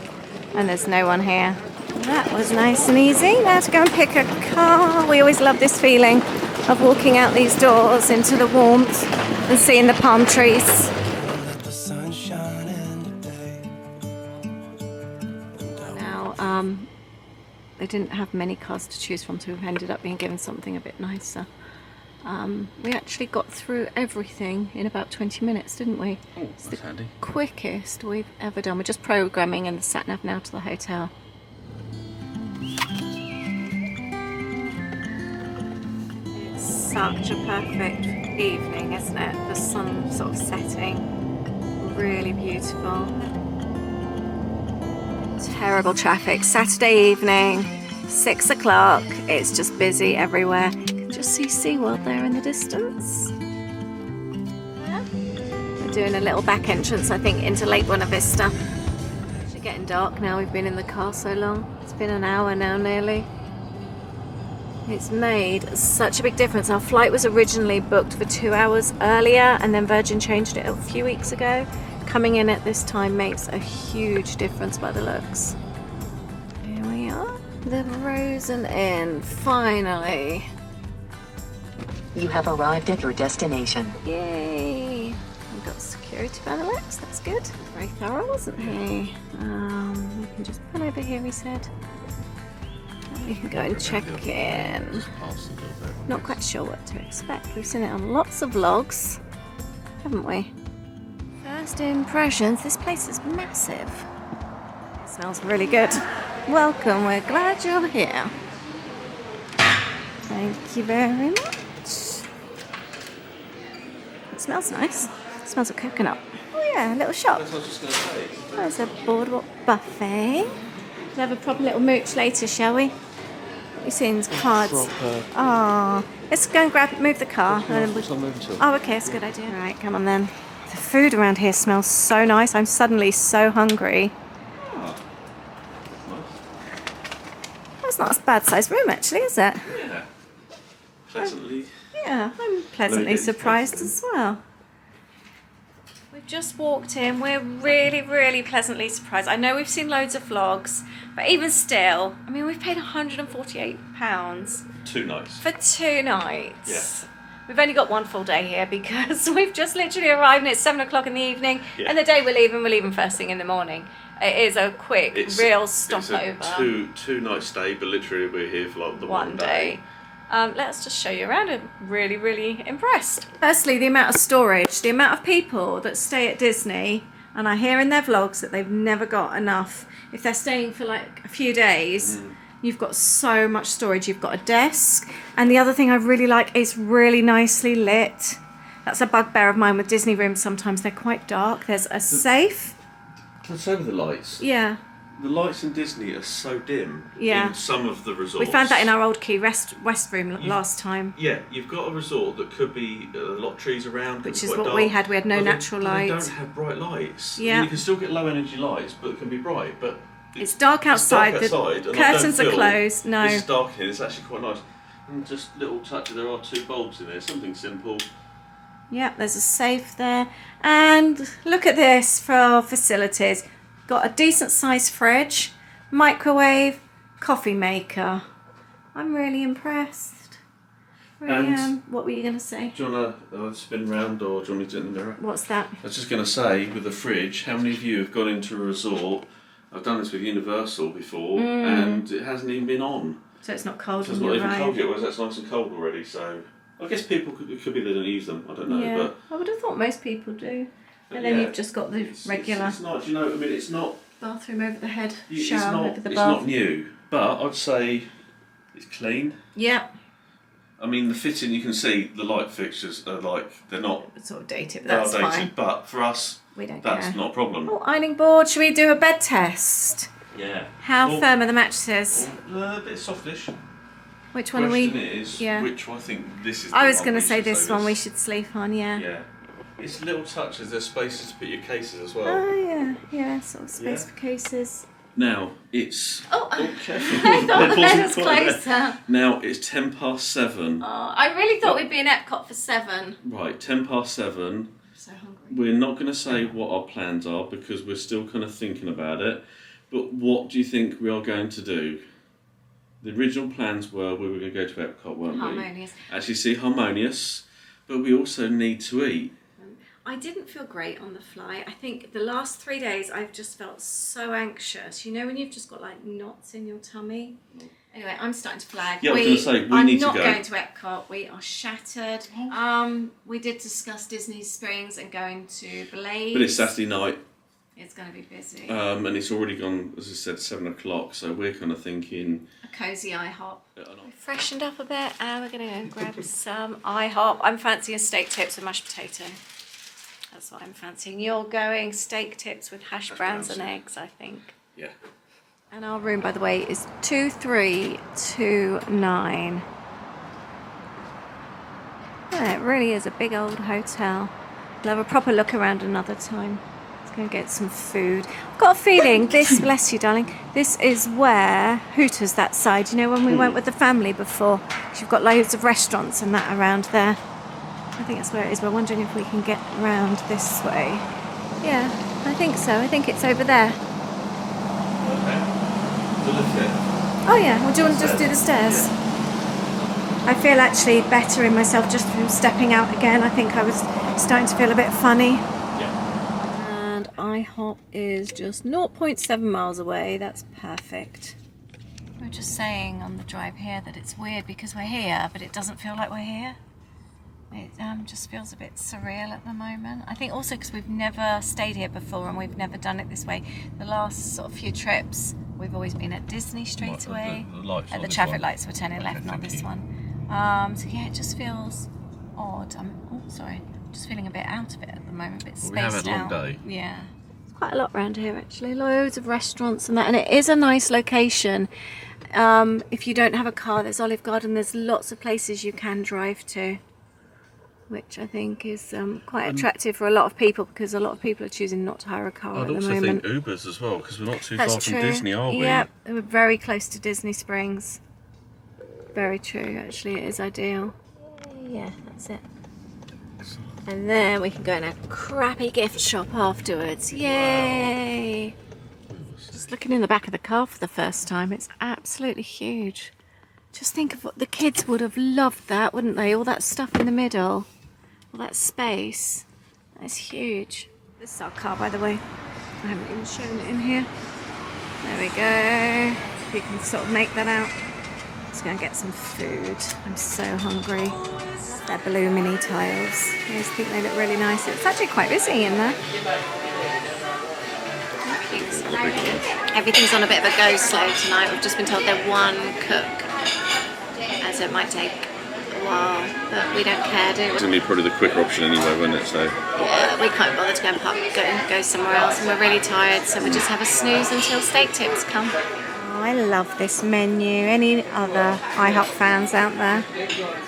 and there's no one here. That was nice and easy. Now to go and pick a car. We always love this feeling of walking out these doors into the warmth and seeing the palm trees. Let the sun shine in today. Now, they didn't have many cars to choose from, so we've ended up being given something a bit nicer. We actually got through everything in about 20 minutes, didn't we? Oh, that's handy. Quickest we've ever done. We're just programming in the sat-nav now to the hotel. It's such a perfect evening, isn't it? The sun sort of setting. Really beautiful. Terrible traffic. Saturday evening, 6 o'clock. It's just busy everywhere. You can just see SeaWorld there in the distance. Yeah. We're doing a little back entrance, I think, into Lake Buena Vista. It's getting dark now. We've been in the car so long. It's been an hour now nearly. It's made such a big difference. Our flight was originally booked for 2 hours earlier, and then Virgin changed it a few weeks ago. Coming in at this time makes a huge difference by the looks. Here we are, the Rosen Inn, finally. You have arrived at your destination. Yay! We've got security by the looks, that's good. Very thorough, wasn't he? We can just pull over here, he said. We can go and check in. Not quite sure what to expect. We've seen it on lots of vlogs, haven't we? First impressions, this place is massive. It smells really good. Welcome, we're glad you're here. Thank you very much. It smells nice. It smells of coconut. Oh yeah, a little shop. That's what I was just going to say. There's a boardwalk buffet. We'll have a proper little mooch later, shall we? You've seen cards. Oh, let's go and move the car. Oh, okay, that's a good idea. All right, come on then. The food around here smells so nice. I'm suddenly so hungry. That's not a bad sized room, actually, is it? Yeah. Pleasantly. Yeah, I'm pleasantly surprised as well. We've just walked in. We're really, really pleasantly surprised. I know we've seen loads of vlogs, but even still, I mean, we've paid £148 2 nights. for 2 nights. Yeah. We've only got 1 full day here because we've just literally arrived and it's 7 o'clock in the evening, Yeah. and the day we're leaving first thing in the morning. It is a quick, real stopover. It's a 2 night stay, but literally we're here for like the one day. Let's just show you around. I'm really, really impressed. Firstly, the amount of storage, the amount of people that stay at Disney, and I hear in their vlogs that they've never got enough. If they're staying for like a few days, you've got so much storage. You've got a desk, and the other thing I really like is really nicely lit. That's a bugbear of mine with Disney rooms. Sometimes they're quite dark. There's a safe. What's over the lights? Yeah. The lights in Disney are so dim in some of the resorts. We found that in our old Key West room last time. Yeah, you've got a resort that could be a lot of trees around. Which is what we had. We had no natural light. They don't have bright lights. Yeah. I mean, you can still get low energy lights, but it can be bright. But it's dark outside. It's dark outside. The curtains are closed. No. This is dark here. It's actually quite nice. And just little touches. There are 2 bulbs in there. Something simple. Yeah, there's a safe there. And look at this for our facilities. Got a decent sized fridge, microwave, coffee maker. I'm really impressed. Really am. What were you going to say? Do you want to spin round or do you want me to do it in the mirror? What's that? I was just going to say, with the fridge, how many of you have gone into a resort? I've done this with Universal before, and it hasn't even been on. So it's not cold So it's when not you even arrive. cold yet, whereas that's nice and cold already. So I guess people it could be they don't use them. I don't know, Yeah, but I would have thought most people do. And then you've just got the regular It's not. Do you know? I mean, it's not. bathroom over the head, It's shower not. over the It's bath. not new, but I'd say it's clean. Yeah, I mean, the fitting, you can see the light fixtures are like they're not. it's sort of dated, but They are that's dated, fine. but for us, We don't that's care. not a problem. Oh, ironing board. Should we do a bed test? Yeah. How Well, firm are the mattresses? A bit softish. Which one are we? Question is, Yeah. which I think this is. I the was one going to we say should this one we should sleep on. Yeah. Yeah. It's little touches. There's spaces to put your cases as well. Oh yeah, yeah. Sort of space Yeah. for cases. Now it's. Oh, Okay. I thought the bed was Quite there. closer. Now it's 7:10. Oh, I really thought we'd be in Epcot for 7. Right, 7:10. I'm so hungry. We're not going to say what our plans are because we're still kind of thinking about it. But what do you think we are going to do? The original plans were we were going to go to Epcot, weren't we? Harmonious. Actually see Harmonious, but we also need to eat. I didn't feel great on the flight. I think the last 3 days I've just felt so anxious. You know when you've just got like knots in your tummy? Anyway, I'm starting to flag. Yeah, I was going to say, we I'm need to not go. going to Epcot. We are shattered. We did discuss Disney Springs and going to Blaze. But it's Saturday night, It's going to be busy. and it's already gone, as I said, 7 o'clock, so we're kind of thinking... A cosy IHOP. Yeah, We freshened up a bit and we're going to go grab some IHOP. I'm fancying steak tips with mashed potato. That's what I'm fancying. You're going steak tips with hash browns and eggs, I think. Yeah. And our room, by the way, is 2329. Yeah, it really is a big old hotel. We'll have a proper look around another time. Let's go and get some food. I've got a feeling this, bless you, darling, this is where Hooters, that side, you know, when we went with the family before. 'Cause you've got loads of restaurants and that around there. I think that's where it is. We're wondering if we can get round this way. Yeah, I think so. I think it's over there. Okay. The lift here. Oh yeah, well do you want to just do the stairs? I feel actually better in myself just from stepping out again. I think I was starting to feel a bit funny. Yeah. And IHOP is just 0.7 miles away. That's perfect. We were just saying on the drive here that it's weird because we're here, but it doesn't feel like we're here. It just feels a bit surreal at the moment. I think also because we've never stayed here before and we've never done it this way. The last sort of few trips, we've always been at Disney straight away. The traffic lights were turning left, not this one. So yeah, it just feels odd. Just feeling a bit out of it at the moment, a bit spaced out. We have had a long day. Yeah. There's quite a lot around here actually. Loads of restaurants and that, and it is a nice location. If you don't have a car, there's Olive Garden. There's lots of places you can drive to, which I think is quite attractive for a lot of people because a lot of people are choosing not to hire a car at the moment. think Ubers as well because we're not too That's far true. from Disney, are we? Yeah, we're very close to Disney Springs. Very true, actually, it is ideal. Yeah, that's it. And then we can go in a crappy gift shop afterwards. Yay! Just looking in the back of the car for the first time, it's absolutely huge. Just think of what the kids would have loved that, wouldn't they? All that stuff in the middle, all that space. That's huge. This is our car, by the way. I haven't even shown it in here. There we go. You can sort of make that out. Let's go and get some food. I'm so hungry. They're blue mini tiles. I just think they look really nice. It's actually quite busy in there. Everything's on a bit of a go slow tonight. We've just been told they're one cook, as it might take a a while, but we don't care, do It's we? going to be probably the quicker option anyway, won't it? So Yeah, we can't bother to go and go somewhere else, and we're really tired, so we just have a snooze until steak tips come. Oh, I love this menu. Any other IHOP fans out there?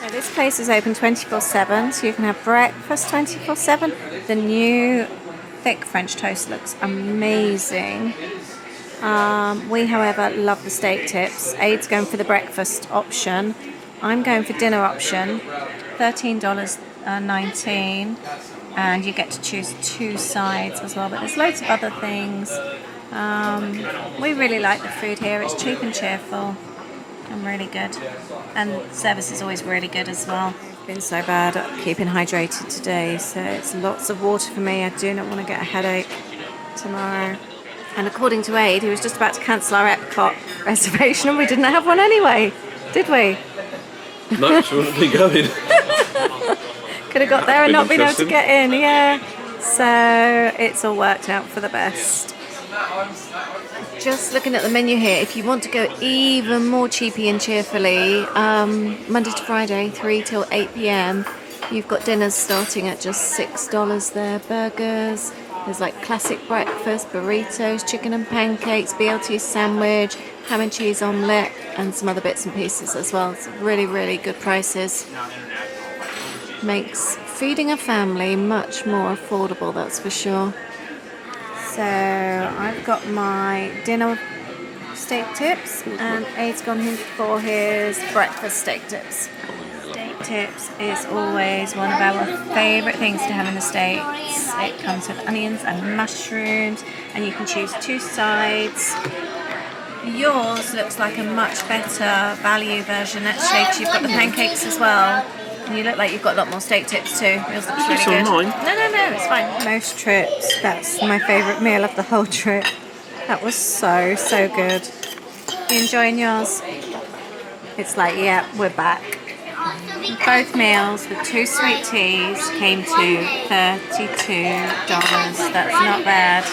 So this place is open 24/7, so you can have breakfast 24/7. The new thick French toast looks amazing. We, however, love the steak tips. Aid's going for the breakfast option. I'm going for dinner option. $13.19, and you get to choose 2 sides as well. But there's loads of other things. We really like the food here. It's cheap and cheerful and really good. And service is always really good as well. It's been so bad at keeping hydrated today, so it's lots of water for me. I do not want to get a headache tomorrow. And according to Aid, he was just about to cancel our Epcot reservation, and we didn't have one anyway, did we? no, she wouldn't be going. Could have got there and not been able to interesting. get in, yeah. So it's all worked out for the best. Just looking at the menu here, if you want to go even more cheapy and cheerfully, Monday to Friday, 3 till 8 p.m, you've got dinners starting at just $6 there. Burgers, there's like classic breakfast, burritos, chicken and pancakes, BLT sandwich, ham and cheese omelette, and some other bits and pieces as well. It's really, really good prices. Makes feeding a family much more affordable, that's for sure. So I've got my dinner steak tips, and Aid's gone in for his breakfast steak tips. Steak tips is always one of our favourite things to have in the States. It comes with onions and mushrooms, and you can choose 2 sides. Yours looks like a much better value version actually, because you've got the pancakes as well. And you look like you've got a lot more steak tips too. Yours looks really good. Mine. No, it's fine. Most trips, that's my favourite meal of the whole trip. That was so good. You enjoying yours? It's like, we're back. Both meals with 2 sweet teas came to $32. That's not bad.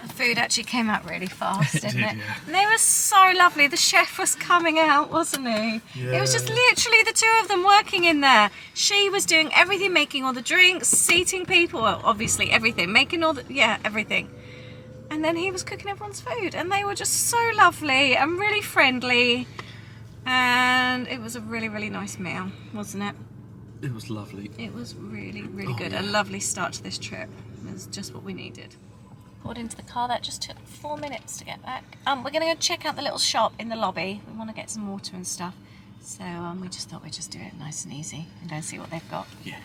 The food actually came out really fast, didn't it? Yeah. And they were so lovely. The chef was coming out, wasn't he? Yeah. It was just literally the 2 of them working in there. She was doing everything, making all the drinks, seating people, well, obviously everything, making all the, everything. And then he was cooking everyone's food, and they were just so lovely and really friendly. And it was a really, really nice meal, wasn't it? It was lovely. It was really, really good. Yeah. A lovely start to this trip. It was just what we needed. Pulled into the car. That just took 4 minutes to get back. We're going to go check out the little shop in the lobby. We want to get some water and stuff. So we just thought we'd just do it nice and easy and go and see what they've got. Yeah.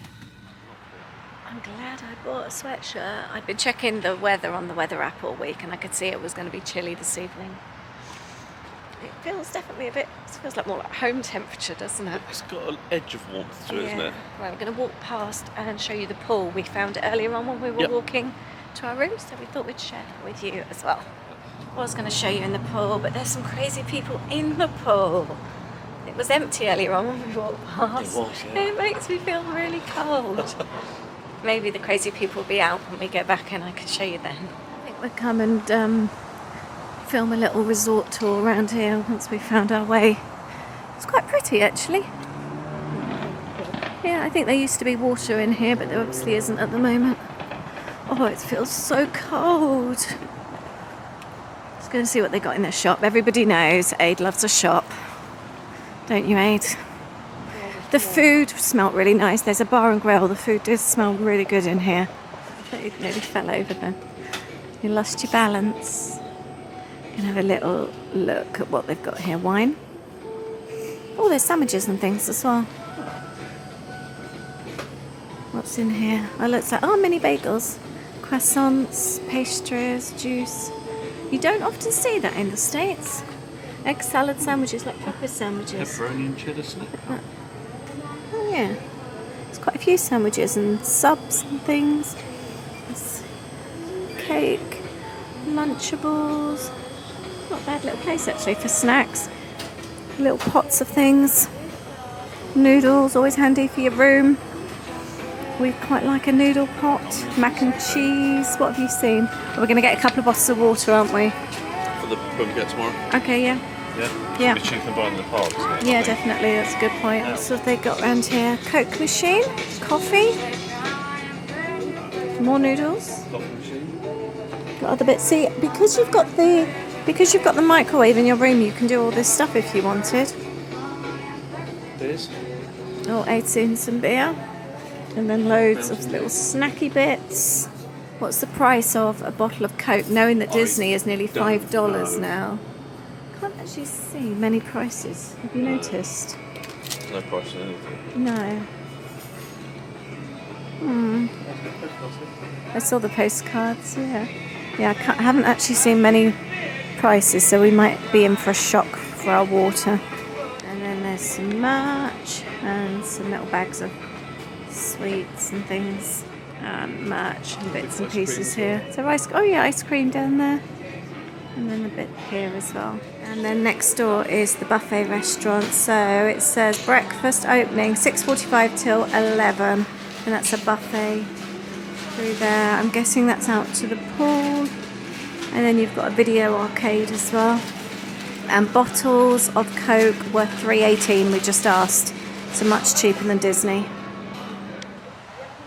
I'm glad I bought a sweatshirt. I'd been checking the weather on the weather app all week, and I could see it was going to be chilly this evening. It feels definitely it feels like more like home temperature, doesn't it? It's got an edge of warmth to it, isn't it? Right, we're going to walk past and show you the pool. We found it earlier on when we were walking to our room, so we thought we'd share that with you as well. I was going to show you in the pool, but there's some crazy people in the pool. It was empty earlier on when we walked past. It was, yeah. It makes me feel really cold. Maybe the crazy people will be out when we go back, and I can show you then. I think we'll come and film a little resort tour around here once we found our way. It's quite pretty actually. Yeah, I think there used to be water in here, but there obviously isn't at the moment. Oh, it feels so cold. Let's go and see what they got in their shop. Everybody knows Aid loves a shop. Don't you, Aid? The food smelled really nice. There's a bar and grill. The food does smell really good in here. You nearly fell over then. You lost your balance. And have a little look at what they've got here. Wine. Oh, there's sandwiches and things as well. What's in here? Oh, looks like mini bagels, croissants, pastries, juice. You don't often see that in the States. Egg salad sandwiches, like proper sandwiches. Pepperoni and cheddar snap. Oh yeah, there's quite a few sandwiches and subs and things. There's cake, Lunchables. Not a bad little place actually for snacks. Little pots of things. Noodles, always handy for your room. We quite like a noodle pot. Mac and cheese. What have you seen? We're going to get a couple of bottles of water, aren't we? For the when we get tomorrow. Okay, yeah. Yeah. Yeah. It's cheaper than buying in the park, isn't it? Yeah, definitely. That's a good point. What have they got around here? Coke machine, coffee, more noodles. Coffee machine. Got other bits. See, because you've got the microwave in your room, you can do all this stuff if you wanted. There's. Oh, 18 some beer, and then loads of little snacky bits. What's the price of a bottle of Coke? Knowing that Disney is nearly $5 now. Can't actually see many prices. Have you noticed? No price on anything. No. I saw the postcards. Yeah. Yeah. I haven't actually seen many prices, so we might be in for a shock for our water. And then there's some merch and some little bags of sweets and things. Merch and bits and pieces here. So ice cream down there. And then a bit here as well. And then next door is the buffet restaurant. So it says breakfast opening 6:45 till 11. And that's a buffet through there. I'm guessing that's out to the pool. And then you've got a video arcade as well. And bottles of Coke were $3.18, we just asked. So much cheaper than Disney.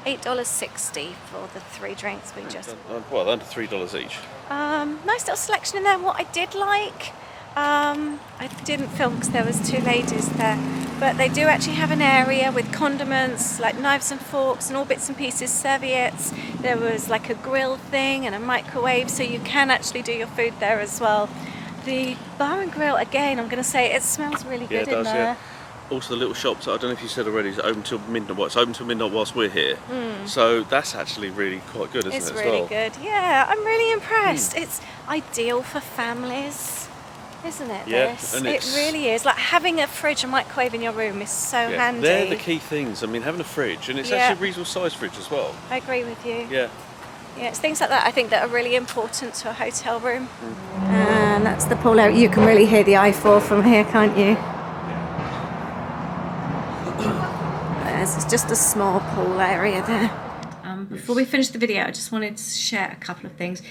$8.60 for the 3 drinks we just... Well, under $3 each. Nice little selection in there. What I did like, I didn't film because there was 2 ladies there, but they do actually have an area with condiments, like knives and forks and all bits and pieces, serviettes. There was like a grill thing and a microwave, so you can actually do your food there as well. The bar and grill, again, I'm going to say it smells really good in there. Yeah. Also, the little shops, I don't know if you said already, is open till midnight. Well, it's open till midnight whilst we're here. So that's actually really quite good, isn't it? It's really good. Yeah, I'm really impressed. It's ideal for families, isn't it? Yeah, this? and It really is. Like having a fridge and microwave in your room is so handy. They're the key things. I mean, having a fridge, and it's actually a reasonable size fridge as well. I agree with you. Yeah. Yeah, it's things like that I think that are really important to a hotel room. And that's the pool area. You can really hear the I-4 from here, can't you? It's just a small pool area there. Before we finish the video, I just wanted to share a couple of things.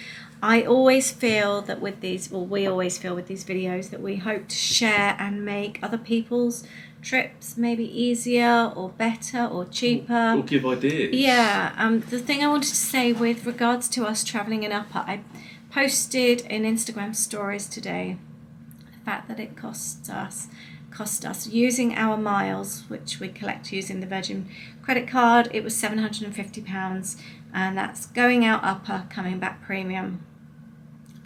I always feel that with these, or we always feel with these videos, that we hope to share and make other people's trips maybe easier or better or cheaper. Or give ideas. Yeah, the thing I wanted to say with regards to us travelling in Upper, I posted in Instagram stories today the fact that it cost us using our miles, which we collect using the Virgin credit card. It was £750, and that's going out Upper, coming back premium.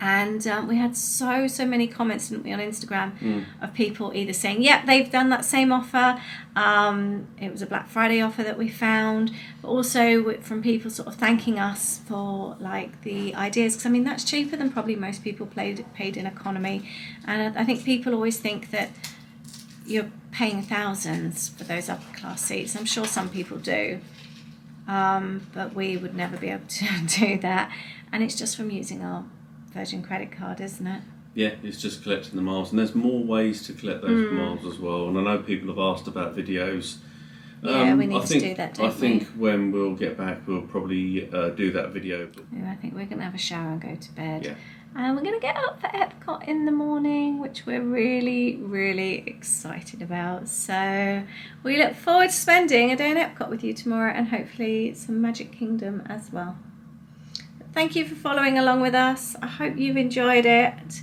And we had so many comments, didn't we, on Instagram of people either saying, yeah, they've done that same offer. It was a Black Friday offer that we found, but also from people sort of thanking us for like the ideas. Because I mean, that's cheaper than probably most people paid in economy. And I think people always think that you're paying thousands for those upper class seats. I'm sure some people do, but we would never be able to do that. And it's just from using our Virgin credit card, isn't it? Yeah, it's just collecting the miles, and there's more ways to collect those miles as well. And I know people have asked about videos. Yeah, we need to do that, don't we? I think when we'll get back, we'll probably do that video. Yeah, I think we're going to have a shower and go to bed. Yeah. And we're going to get up for Epcot in the morning, which we're really excited about. So we look forward to spending a day in Epcot with you tomorrow, and hopefully some Magic Kingdom as well. But thank you for following along with us. I hope you've enjoyed it.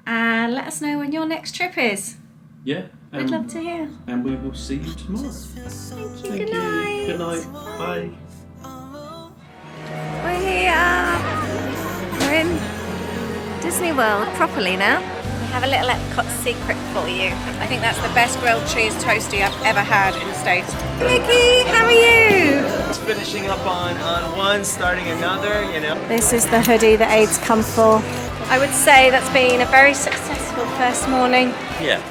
And let us know when your next trip is. Yeah. We'd love to hear. And we will see you tomorrow. Thank you. Good night. Good night. Bye. We're here. We're in Disneyworld properly now. We have a little Epcot secret for you. I think that's the best grilled cheese toastie I've ever had in the States. Mickey, how are you? Just finishing up on one, starting another, you know. This is the hoodie that Aid's come for. I would say that's been a very successful first morning. Yeah.